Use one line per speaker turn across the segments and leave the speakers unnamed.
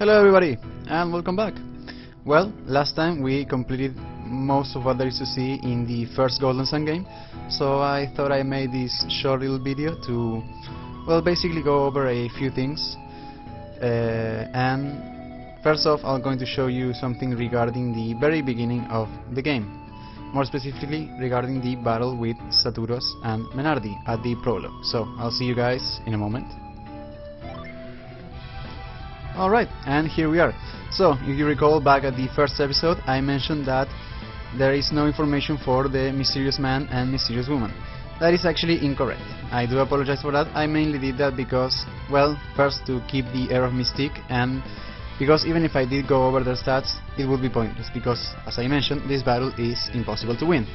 Hello everybody, and welcome back. Well, last time we completed most of what there is to see in the first Golden Sun game, so I thought I made this short little video to, well, basically go over a few things. And first off, I'm going to show you something regarding the very beginning of the game. More specifically, regarding the battle with Saturos and Menardi at the prologue. So, I'll see you guys in a moment. Alright, and here we are. So, if you recall back at the first episode, I mentioned that there is no information for the mysterious man and mysterious woman. That is actually incorrect. I do apologize for that. I mainly did that because, well, first to keep the air of mystique, and because even if I did go over their stats, it would be pointless, because, as I mentioned, this battle is impossible to win.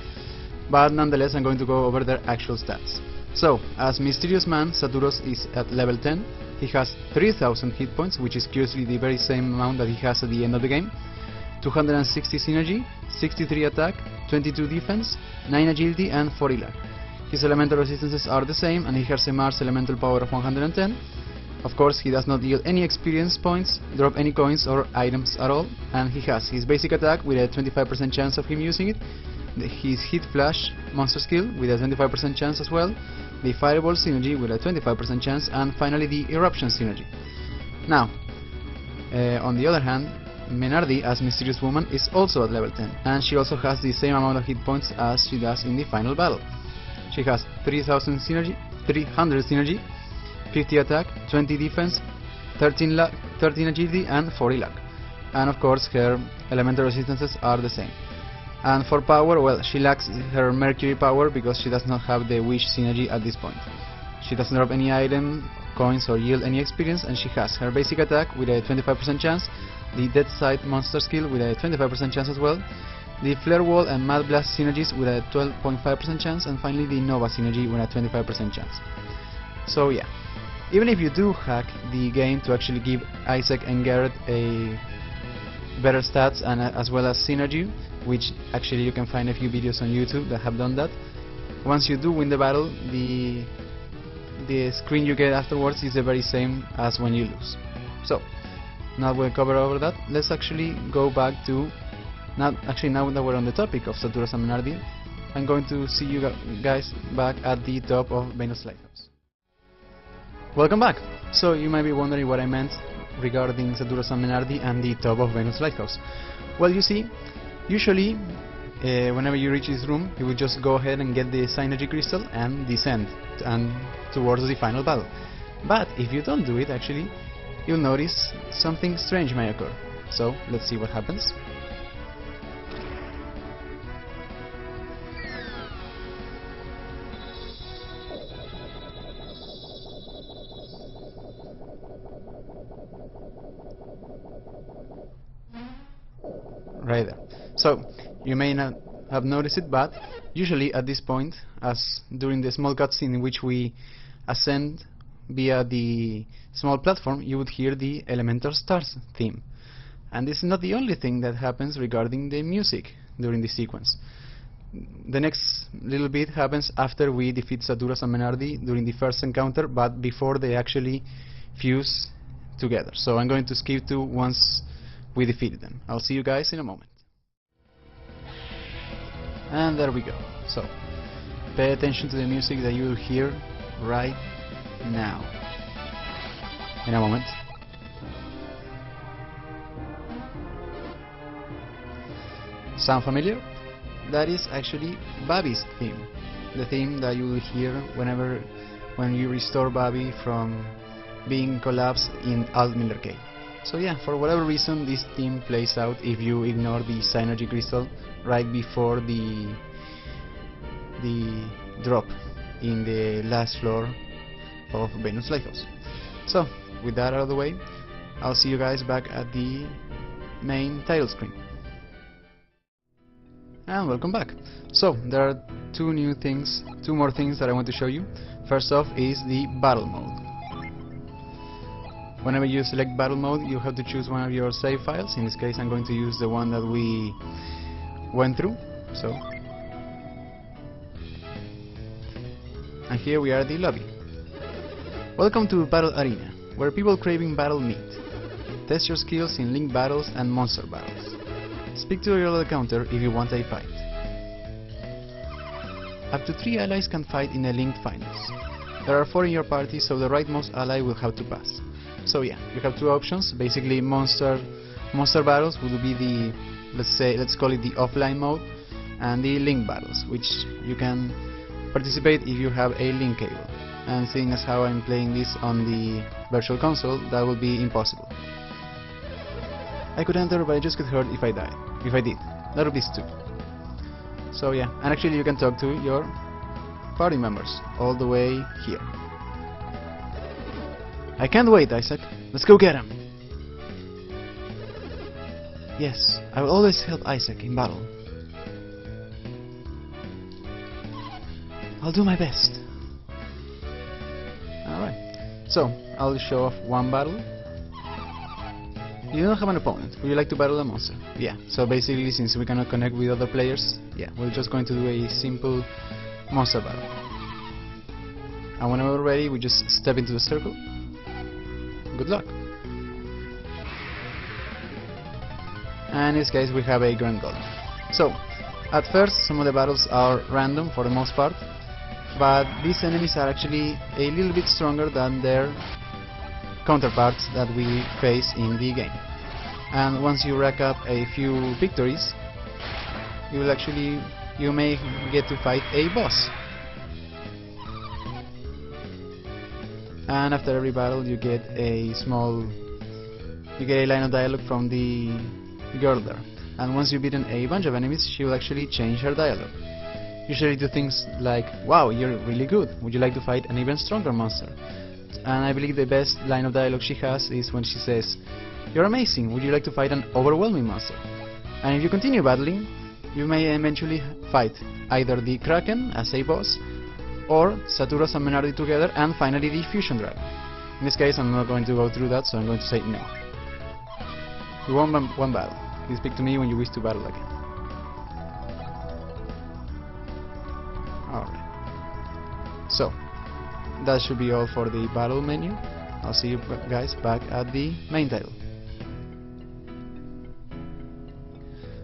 But nonetheless, I'm going to go over their actual stats. So, as mysterious man, Saturos is at level 10. He has 3000 hit points, which is curiously the very same amount that he has at the end of the game. 260 synergy, 63 attack, 22 defense, 9 agility and 40 luck. His elemental resistances are the same, and he has a Mars elemental power of 110. Of course, he does not deal any experience points, drop any coins or items at all, and he has his basic attack with a 25% chance of him using it, his hit flash monster skill with a 25% chance as well, the fireball synergy with a 25% chance, and finally the eruption synergy. Now, on the other hand, Menardi as mysterious woman is also at level 10, and she also has the same amount of hit points as she does in the final battle. She has 300 synergy, 50 attack, 20 defense, 13 agility and 40 luck. And of course her elemental resistances are the same. And for power, well, she lacks her Mercury power because she does not have the Wish synergy at this point. She doesn't drop any item, coins or yield any experience, and she has her basic attack with a 25% chance, the Dead Side monster skill with a 25% chance as well, the Flare Wall and Mad Blast synergies with a 12.5% chance, and finally the Nova synergy with a 25% chance. So yeah, even if you do hack the game to actually give Isaac and Garrett a better stats and as well as synergy, which actually you can find a few videos on YouTube that have done that, once you do win the battle, the screen you get afterwards is the very same as when you lose. So now we'll cover over that. Let's actually go back to now that we're on the topic of Saturos and Menardi, I'm going to see you guys back at the top of Venus Lighthouse. Welcome back! So you might be wondering what I meant regarding Saturos and Menardi and the top of Venus Lighthouse. Well, you see, usually whenever you reach this room, you will just go ahead and get the Synergy Crystal and descend and towards the final battle. But if you don't do it, actually, you'll notice something strange may occur. So let's see what happens. Right there. So you may not have noticed it, but usually at this point, as during the small cutscene in which we ascend via the small platform, you would hear the Elemental Stars theme. And this is not the only thing that happens regarding the music during this sequence. The next little bit happens after we defeat Saturos and Menardi during the first encounter, but before they actually fuse together. So I'm going to skip to once we defeated them. I'll see you guys in a moment. And there we go. So pay attention to the music that you will hear right now. In a moment. Sound familiar? That is actually Bobby's theme. The theme that you will hear when you restore Bobby from being collapsed in Altmiller Cave. So yeah, for whatever reason, this theme plays out if you ignore the Synergy Crystal right before the drop in the last floor of Venus Lighthouse. So, with that out of the way, I'll see you guys back at the main title screen. And welcome back. So, there are two more things that I want to show you. First off is the battle mode. Whenever you select battle mode, you have to choose one of your save files. In this case, I'm going to use the one that we went through. So, and here we are at the lobby. Welcome to Battle Arena, where people craving battle meet. Test your skills in link battles and monster battles. Speak to your other counter if you want a fight. Up to 3 allies can fight in a linked finals. There are 4 in your party, so the rightmost ally will have to pass. So yeah, you have 2 options. Basically, monster battles will be the, let's call it the offline mode, and the link battles, which you can participate if you have a link cable. And seeing as how I'm playing this on the virtual console, that would be impossible. I could enter, but I just get hurt if I died. If I did, that would be stupid. So yeah, and actually you can talk to your party members all the way here. I can't wait, Isaac. Let's go get him. Yes, I will always help Isaac in battle. I'll do my best. Alright, so I'll show off one battle. You don't have an opponent. Would you like to battle a monster? Yeah, so basically, since we cannot connect with other players, yeah, we're just going to do a simple monster battle. And whenever we're ready, we just step into the circle. Good luck. And in this case, we have a Grand Golem. So, at first, some of the battles are random for the most part, but these enemies are actually a little bit stronger than their counterparts that we face in the game. And once you rack up a few victories, you may get to fight a boss. And after every battle you get a line of dialogue from the girl there. And once you've beaten a bunch of enemies, she will actually change her dialogue. Usually do things like, wow, you're really good, would you like to fight an even stronger monster? And I believe the best line of dialogue she has is when she says, you're amazing, would you like to fight an overwhelming monster? And if you continue battling, you may eventually fight either the Kraken as a boss, or Saturas and Menardi together, and finally the Fusion Dragon. In this case I'm not going to go through that, so I'm going to say no. We won one battle. Please speak to me when you wish to battle again. Alright. So, that should be all for the battle menu. I'll see you guys back at the main title.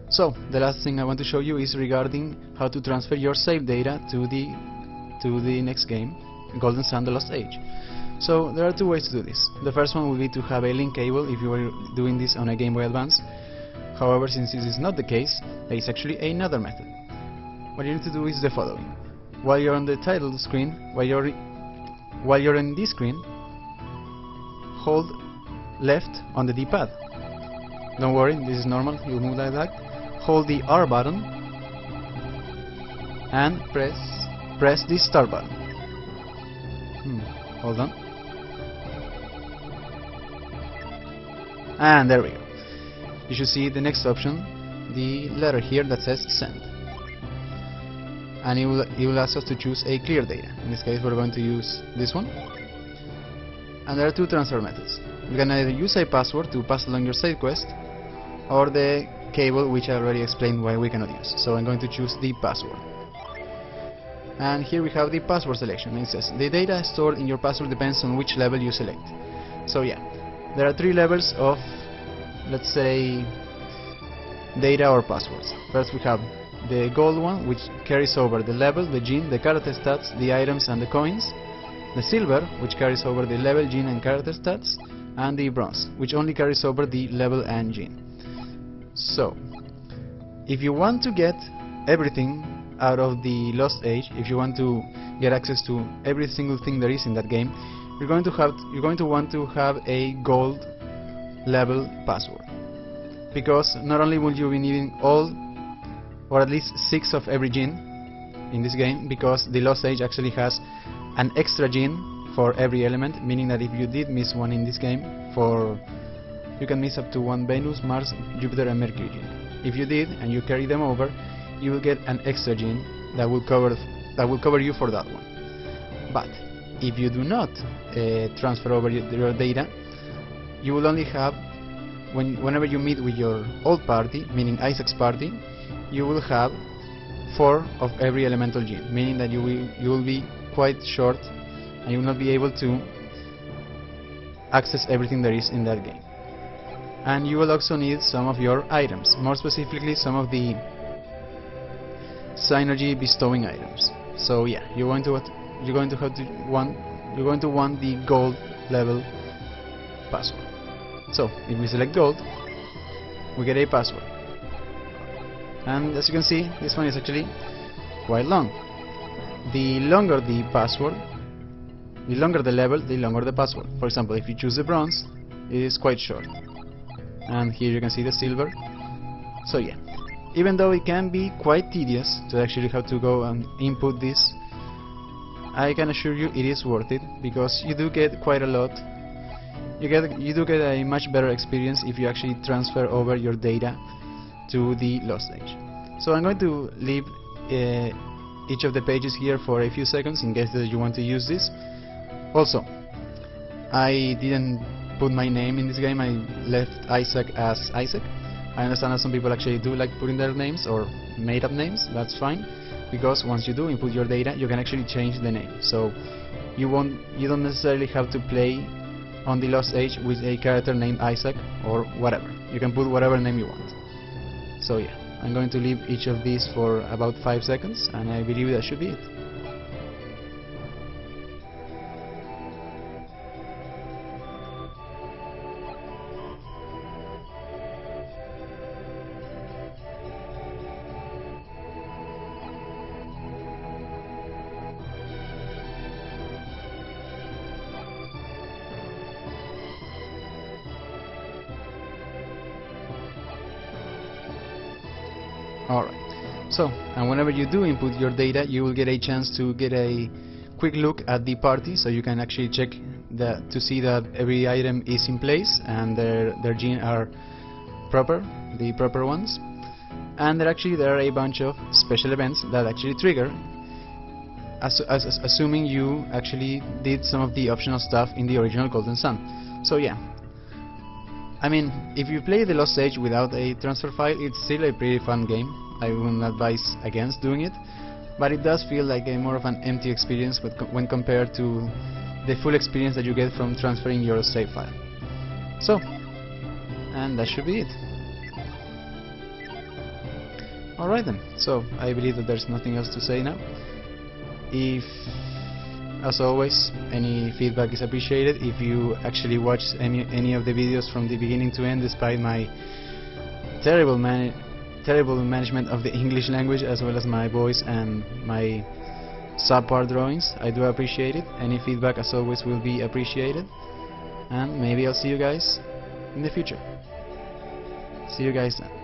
So, the last thing I want to show you is regarding how to transfer your save data to the next game, Golden Sun: The Lost Age. So, there are 2 ways to do this. The first one will be to have a link cable if you were doing this on a Game Boy Advance. However, since this is not the case, there is actually another method. What you need to do is the following. While you're on the title screen, while you're in this screen, hold left on the D-pad. Don't worry, this is normal, you'll move like that. Hold the R button and press the start button. Hold on. And there we go. You should see the next option, the letter here that says send. And it will ask us to choose a clear data. In this case we're going to use this one. And there are 2 transfer methods. You can either use a password to pass along your side quest, or the cable, which I already explained why we cannot use. So I'm going to choose the password. And here we have the password selection. It says the data stored in your password depends on which level you select. So yeah, there are 3 levels of, let's say, data or passwords. First we have the gold one, which carries over the level, the gene, the character stats, the items and the coins. The silver, which carries over the level, gene and character stats. And the bronze, which only carries over the level and gene. So, if you want to get everything out of the Lost Age, if you want to get access to every single thing there is in that game, you're going to want to have a gold level password. Because not only will you be needing all, or at least 6 of every gene in this game, because the Lost Age actually has an extra gene for every element, meaning that if you did miss one in this game, you can miss up to 1 Venus, Mars, Jupiter and Mercury gene. If you did and you carry them over, you will get an extra gene that will cover you for that one. But if you do not transfer over your data, you will only have, whenever you meet with your old party, meaning Isaac's party, you will have 4 of every elemental gene, meaning that you will be quite short and you will not be able to access everything there is in that game. and you will also need some of your items, more specifically some of the synergy bestowing items. So yeah, you're going to want the gold level password. So if we select gold, we get a password, and as you can see, this one is actually quite long. The longer the password, the longer the level, the longer the password. For example, if you choose the bronze, it is quite short, and here you can see the silver. So yeah, even though it can be quite tedious to actually have to go and input this, I can assure you it is worth it, because you do get quite a lot. You do get a much better experience if you actually transfer over your data to the lost stage. So I'm going to leave each of the pages here for a few seconds in case that you want to use this. Also, I didn't put my name in this game. I left Isaac as Isaac. I understand that some people actually do like putting their names or made up names. That's fine, because once you do input your data, you can actually change the name. So you don't necessarily have to play on the lost age with a character named Isaac or whatever. You can put whatever name you want. So yeah, I'm going to leave each of these for about 5 seconds, and I believe that should be it. Alright, so, and whenever you do input your data, you will get a chance to get a quick look at the party, so you can actually check to see that every item is in place and their gene are proper, the proper ones. And there are a bunch of special events that actually trigger, assuming you actually did some of the optional stuff in the original Golden Sun. So yeah, I mean, if you play the Lost Age without a transfer file, it's still a pretty fun game. I wouldn't advise against doing it, but it does feel like a more of an empty experience when compared to the full experience that you get from transferring your save file. So, and that should be it. Alright then, so I believe that there's nothing else to say now. If, as always, any feedback is appreciated. If you actually watch any of the videos from the beginning to end, despite my terrible management of the English language, as well as my voice and my subpar drawings, I do appreciate it. Any feedback, as always, will be appreciated, and maybe I'll see you guys in the future. See you guys then.